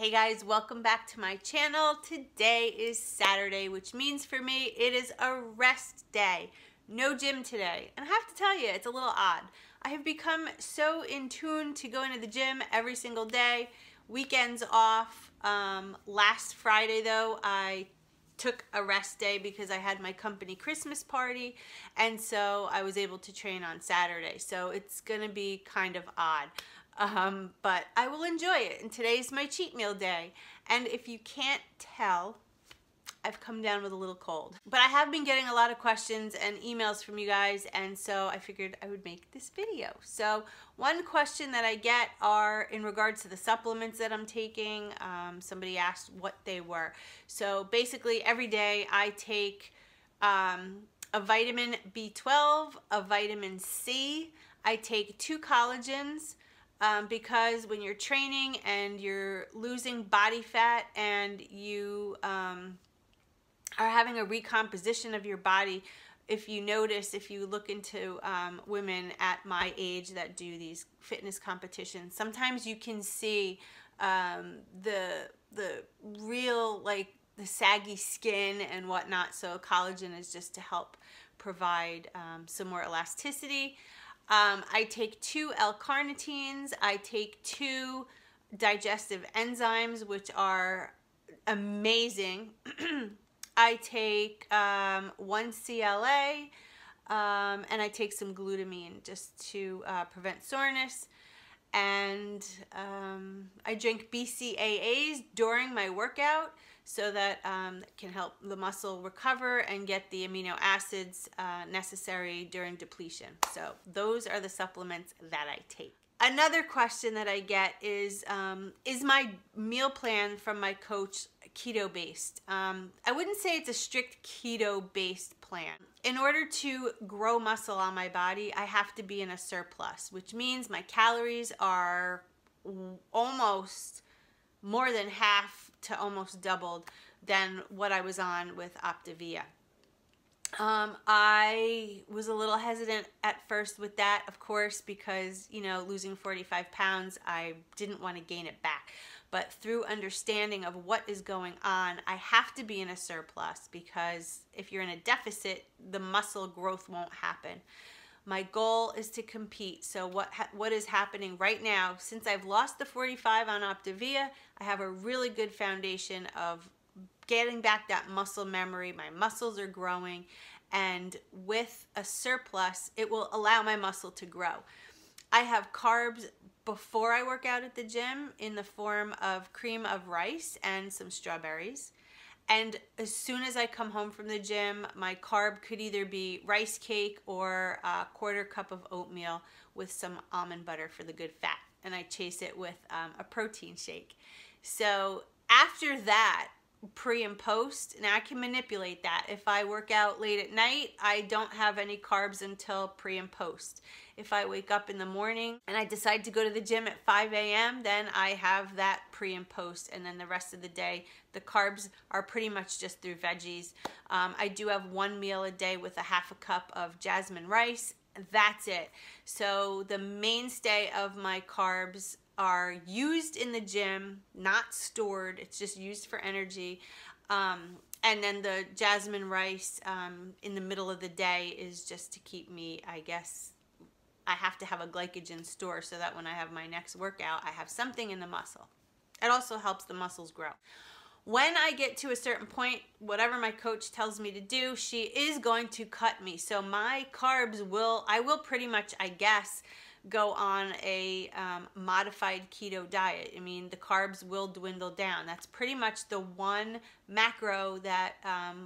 Hey guys, welcome back to my channel. Today is Saturday, which means for me it is a rest day. No gym today. And I have to tell you, it's a little odd. I have become so in tune to going to the gym every single day. Weekends off. Last Friday though, I took a rest day because I had my company Christmas party, and so I was able to train on Saturday. So it's gonna be kind of odd. But I will enjoy it, and today's my cheat meal day. And if you can't tell, I've come down with a little cold. But I have been getting a lot of questions and emails from you guys, and so I figured I would make this video. So one question that I get are in regards to the supplements that I'm taking. Somebody asked what they were. So basically every day I take a vitamin B12, a vitamin C, I take 2 collagens, because when you're training and you're losing body fat and you are having a recomposition of your body, if you notice, if you look into women at my age that do these fitness competitions, sometimes you can see the real, like, the saggy skin and whatnot. So collagen is just to help provide some more elasticity. I take 2 L-carnitines. I take 2 digestive enzymes, which are amazing. I take 1 CLA, and I take some glutamine just to prevent soreness. And I drink BCAAs during my workout so that it can help the muscle recover and get the amino acids necessary during depletion. So those are the supplements that I take. Another question that I get is my meal plan from my coach keto-based? I wouldn't say it's a strict keto-based plan. In order to grow muscle on my body, I have to be in a surplus, which means my calories are almost more than half to almost doubled than what I was on with Optavia. I was a little hesitant at first with that, of course, because, you know, losing 45 pounds, I didn't want to gain it back. But through understanding of what is going on, I have to be in a surplus, because if you're in a deficit, the muscle growth won't happen. My goal is to compete. So what is happening right now, since I've lost the 45 on Optavia, I have a really good foundation of getting back that muscle memory. My muscles are growing, and with a surplus, it will allow my muscle to grow. I have carbs before I work out at the gym in the form of cream of rice and some strawberries. And as soon as I come home from the gym, my carb could either be rice cake or a 1/4 cup of oatmeal with some almond butter for the good fat. And I chase it with a protein shake. So after that, pre and post, now I can manipulate that. If I work out late at night, I don't have any carbs until pre and post. If I wake up in the morning and I decide to go to the gym at 5 a.m., then I have that pre and post, and then the rest of the day, the carbs are pretty much just through veggies. I do have 1 meal a day with a 1/2 cup of jasmine rice. That's it. So the mainstay of my carbs are used in the gym, not stored. It's just used for energy. And then the jasmine rice in the middle of the day is just to keep me, I guess, I have to have a glycogen store so that when I have my next workout, I have something in the muscle. It also helps the muscles grow. When I get to a certain point, whatever my coach tells me to do, she is going to cut me. So my carbs I will pretty much, I guess, go on a modified keto diet. I mean, the carbs will dwindle down. That's pretty much the one macro that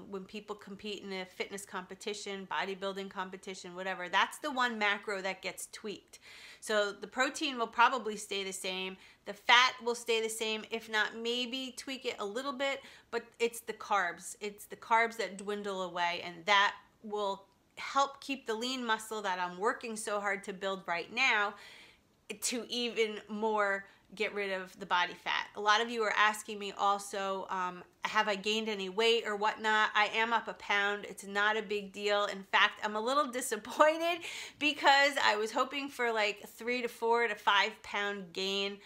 when people compete in a fitness competition, bodybuilding competition, whatever, that's the one macro that gets tweaked. So the protein will probably stay the same. The fat will stay the same, if not maybe tweak it a little bit, but it's the carbs. It's the carbs that dwindle away, and that will help keep the lean muscle that I'm working so hard to build right now to even more get rid of the body fat. A lot of you are asking me also, have I gained any weight or whatnot? I am up a pound. It's not a big deal. In fact, I'm a little disappointed because I was hoping for like 3 to 4 to 5 pound gain.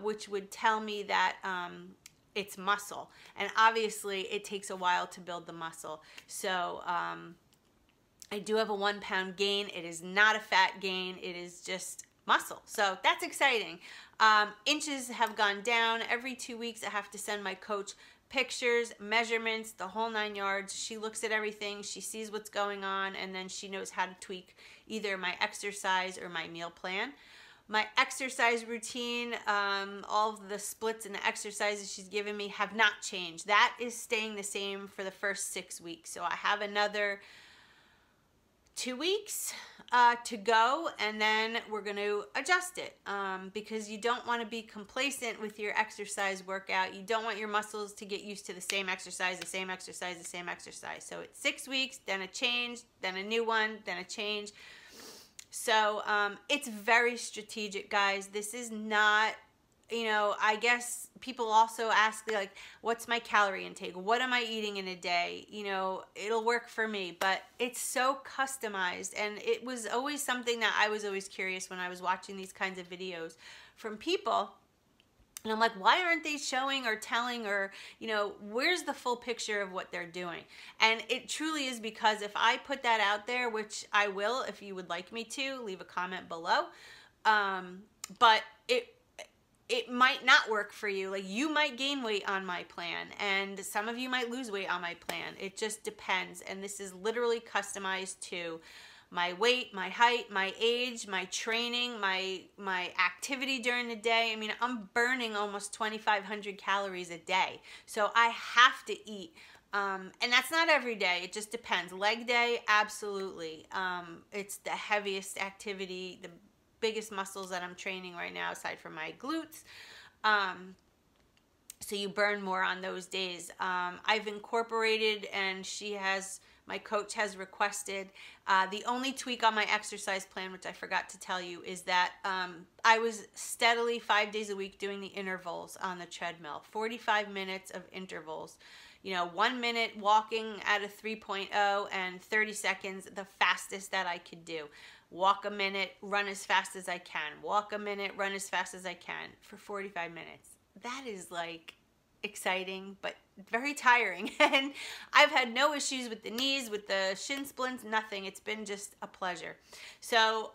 which would tell me that it's muscle. And obviously it takes a while to build the muscle. So I do have a 1 pound gain. It is not a fat gain. It is just muscle. So that's exciting. Inches have gone down. Every 2 weeks I have to send my coach pictures, measurements, the whole 9 yards. She looks at everything. She sees what's going on, and then she knows how to tweak either my exercise or my meal plan. My exercise routine, all of the splits and the exercises she's given me have not changed. That is staying the same for the first 6 weeks. So I have another 2 weeks to go, and then we're going to adjust it because you don't want to be complacent with your exercise workout. You don't want your muscles to get used to the same exercise, the same exercise, the same exercise. So it's 6 weeks, then a change, then a new one, then a change. So it's very strategic, guys. This is not, you know, I guess people also ask, like, what's my calorie intake? What am I eating in a day? You know, it'll work for me, but it's so customized. And it was always something that I was always curious when I was watching these kinds of videos from people. And I'm like, why aren't they showing or telling, or, you know, where's the full picture of what they're doing? And it truly is because if I put that out there, which I will, if you would like me to, leave a comment below. But it might not work for you. Like, you might gain weight on my plan, and some of you might lose weight on my plan. It just depends. And this is literally customized to my weight, my height, my age, my training, my activity during the day. I mean, I'm burning almost 2,500 calories a day. So I have to eat. And that's not every day. It just depends. Leg day, absolutely. It's the heaviest activity, the biggest muscles that I'm training right now, aside from my glutes. So you burn more on those days. I've incorporated, and my coach has requested, the only tweak on my exercise plan, which I forgot to tell you, is that I was steadily 5 days a week doing the intervals on the treadmill, 45 minutes of intervals. You know, 1 minute walking at a 3.0 and 30 seconds, the fastest that I could do. Walk a minute, run as fast as I can. Walk a minute, run as fast as I can for 45 minutes. That is like exciting, but very tiring. And I've had no issues with the knees, with the shin splints, nothing. It's been just a pleasure. So,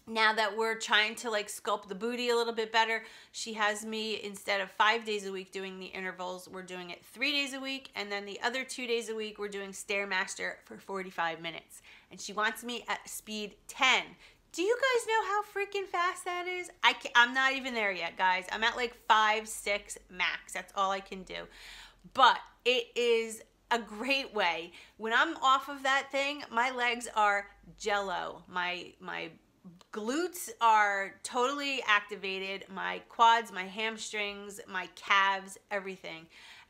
now that we're trying to like sculpt the booty a little bit better, she has me, instead of 5 days a week doing the intervals, we're doing it 3 days a week. And then the other 2 days a week, we're doing Stairmaster for 45 minutes. And she wants me at speed 10. Do you guys know how freaking fast that is? I'm not even there yet, guys. I'm at like 5, 6 max. That's all I can do. But it is a great way. When I'm off of that thing, my legs are jello. My glutes are totally activated, my quads, my hamstrings, my calves, everything.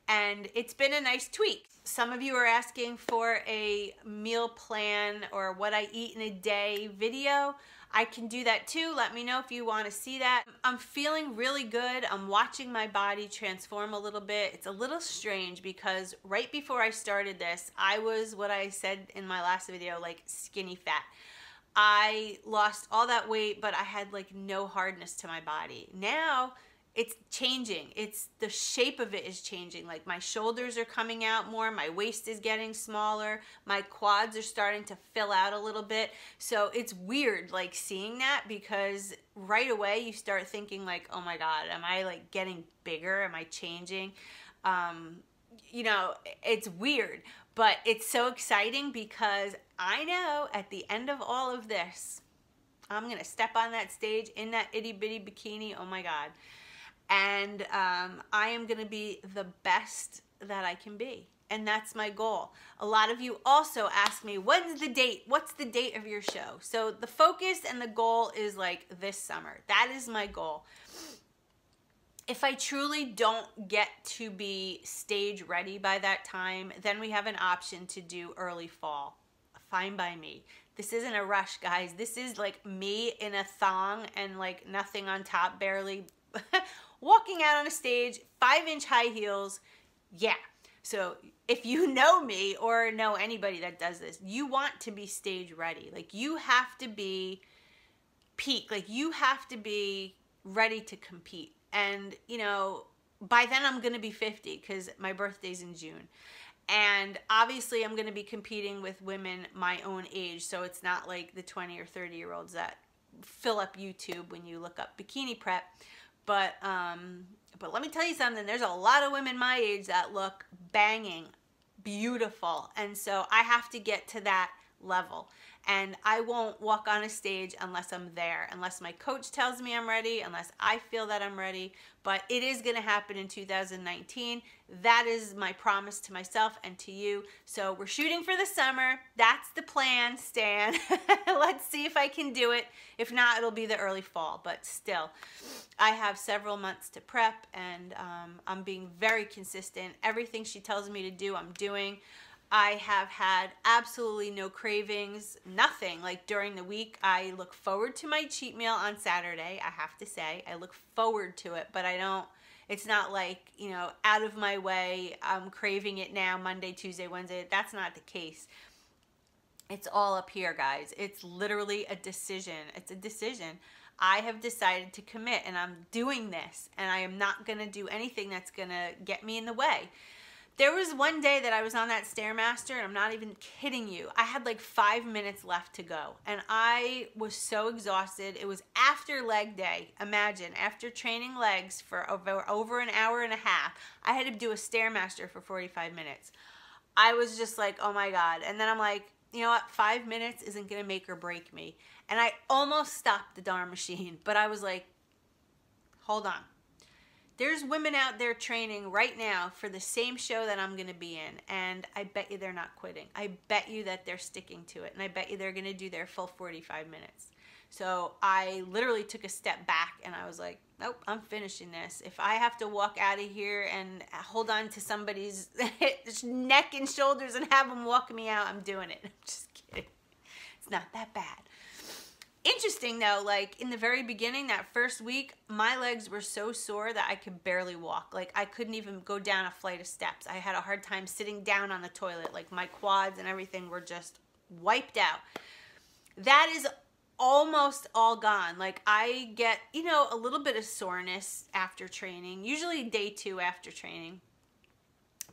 And it's been a nice tweak. Some of you are asking for a meal plan or what I eat in a day video. I can do that too. Let me know if you want to see that. I'm feeling really good. I'm watching my body transform a little bit. It's a little strange because right before I started this, I was, what I said in my last video, like skinny fat. I lost all that weight, but I had like no hardness to my body. Now it's changing. The shape of it is changing. Like my shoulders are coming out more. My waist is getting smaller. My quads are starting to fill out a little bit. So it's weird like seeing that, because right away you start thinking like, oh my God, am I like getting bigger? Am I changing? You know, it's weird, but it's so exciting because I know at the end of all of this, I'm going to step on that stage in that itty bitty bikini. Oh my God. And I am going to be the best that I can be. And that's my goal. A lot of you also ask me, when's the date? What's the date of your show? So the focus and the goal is like this summer. That is my goal. If I truly don't get to be stage ready by that time, then we have an option to do early fall. Fine by me. This isn't a rush, guys. This is like me in a thong and like nothing on top, barely walking out on a stage, 5-inch high heels. Yeah. So if you know me or know anybody that does this, you want to be stage ready. Like you have to be peak. Like you have to be ready to compete. And, you know, by then I'm going to be 50 because my birthday's in June. And obviously I'm going to be competing with women my own age. So it's not like the 20 or 30-year-olds that fill up YouTube when you look up bikini prep. But let me tell you something. There's a lot of women my age that look banging, beautiful. And so I have to get to that level. And I won't walk on a stage unless I'm there, unless my coach tells me I'm ready, unless I feel that I'm ready. But it is going to happen in 2019. That is my promise to myself and to you. So we're shooting for the summer. That's the plan, Stan. Let's see if I can do it. If not, it'll be the early fall. But still, I have several months to prep, and I'm being very consistent. Everything she tells me to do, I'm doing. I have had absolutely no cravings, nothing. Like during the week, I look forward to my cheat meal on Saturday. I have to say, I look forward to it, but I don't, it's not like, you know, out of my way, I'm craving it now, Monday, Tuesday, Wednesday. That's not the case. It's all up here, guys. It's literally a decision. It's a decision. I have decided to commit, and I'm doing this, and I am not going to do anything that's going to get me in the way. There was one day that I was on that Stairmaster, and I'm not even kidding you. I had like 5 minutes left to go, and I was so exhausted. It was after leg day. Imagine, after training legs for over an hour and a half, I had to do a Stairmaster for 45 minutes. I was just like, oh my God. And then I'm like, you know what? 5 minutes isn't going to make or break me. And I almost stopped the darn machine, but I was like, hold on. There's women out there training right now for the same show that I'm going to be in, and I bet you they're not quitting. I bet you that they're sticking to it, and I bet you they're going to do their full 45 minutes. So I literally took a step back, and I was like, nope, I'm finishing this. If I have to walk out of here and hold on to somebody's neck and shoulders and have them walk me out, I'm doing it. I'm just kidding. It's not that bad. Interesting though, like in the very beginning, that first week, my legs were so sore that I could barely walk. Like I couldn't even go down a flight of steps. I had a hard time sitting down on the toilet. Like my quads and everything were just wiped out. That is almost all gone. Like I get, you know, a little bit of soreness after training, usually day 2 after training,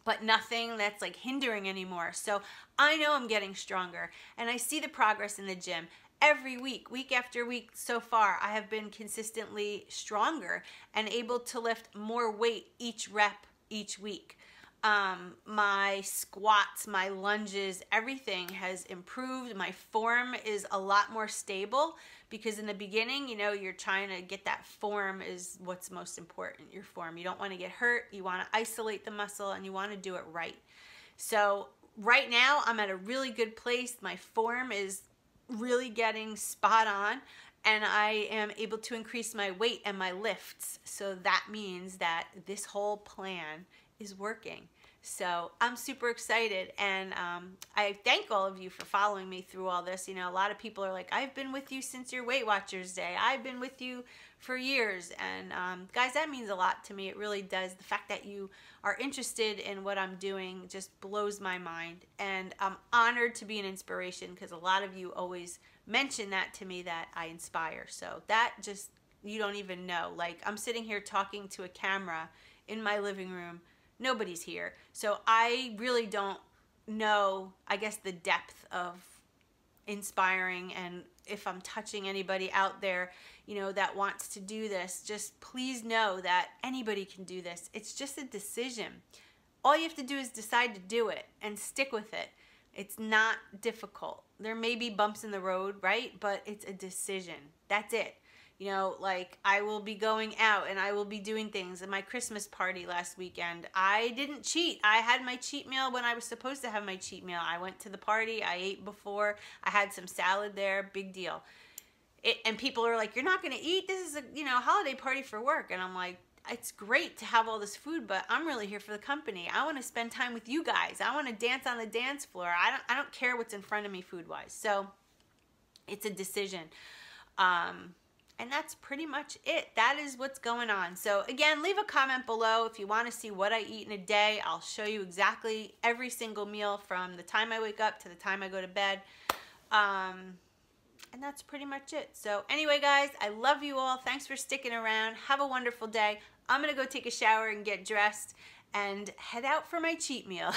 but nothing that's like hindering anymore. So I know I'm getting stronger, and I see the progress in the gym. Every week, week after week so far, I have been consistently stronger and able to lift more weight each rep each week. My squats, my lunges, everything has improved. My form is a lot more stable because in the beginning, you know, you're trying to get that form is what's most important, your form. You don't want to get hurt. You want to isolate the muscle, and you want to do it right. So right now, I'm at a really good place. My form is really getting spot on, and I am able to increase my weight and my lifts. So that means that this whole plan is working. So I'm super excited, and I thank all of you for following me through all this. You know, a lot of people are like, I've been with you since your Weight Watchers day. I've been with you for years. And guys, that means a lot to me. It really does. The fact that you are interested in what I'm doing just blows my mind. And I'm honored to be an inspiration because a lot of you always mention that to me, that I inspire. So that just, you don't even know. Like I'm sitting here talking to a camera in my living room. Nobody's here. So I really don't know, I guess, the depth of inspiring, and if I'm touching anybody out there, you know, that wants to do this, just please know that anybody can do this. It's just a decision. All you have to do is decide to do it and stick with it. It's not difficult. There may be bumps in the road, right? But it's a decision. That's it. You know, like I will be going out and I will be doing things. At my Christmas party last weekend, I didn't cheat. I had my cheat meal when I was supposed to have my cheat meal. I went to the party. I ate before. I had some salad there. Big deal. And people are like, you're not going to eat? This is a, you know, holiday party for work. And I'm like, it's great to have all this food, but I'm really here for the company. I want to spend time with you guys. I want to dance on the dance floor. I don't care what's in front of me food-wise. So it's a decision. And that's pretty much it. That is what's going on. So again, leave a comment below if you want to see what I eat in a day. I'll show you exactly every single meal from the time I wake up to the time I go to bed. And that's pretty much it. So anyway, guys, I love you all. Thanks for sticking around. Have a wonderful day. I'm going to go take a shower and get dressed and head out for my cheat meal.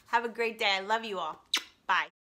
Have a great day. I love you all. Bye.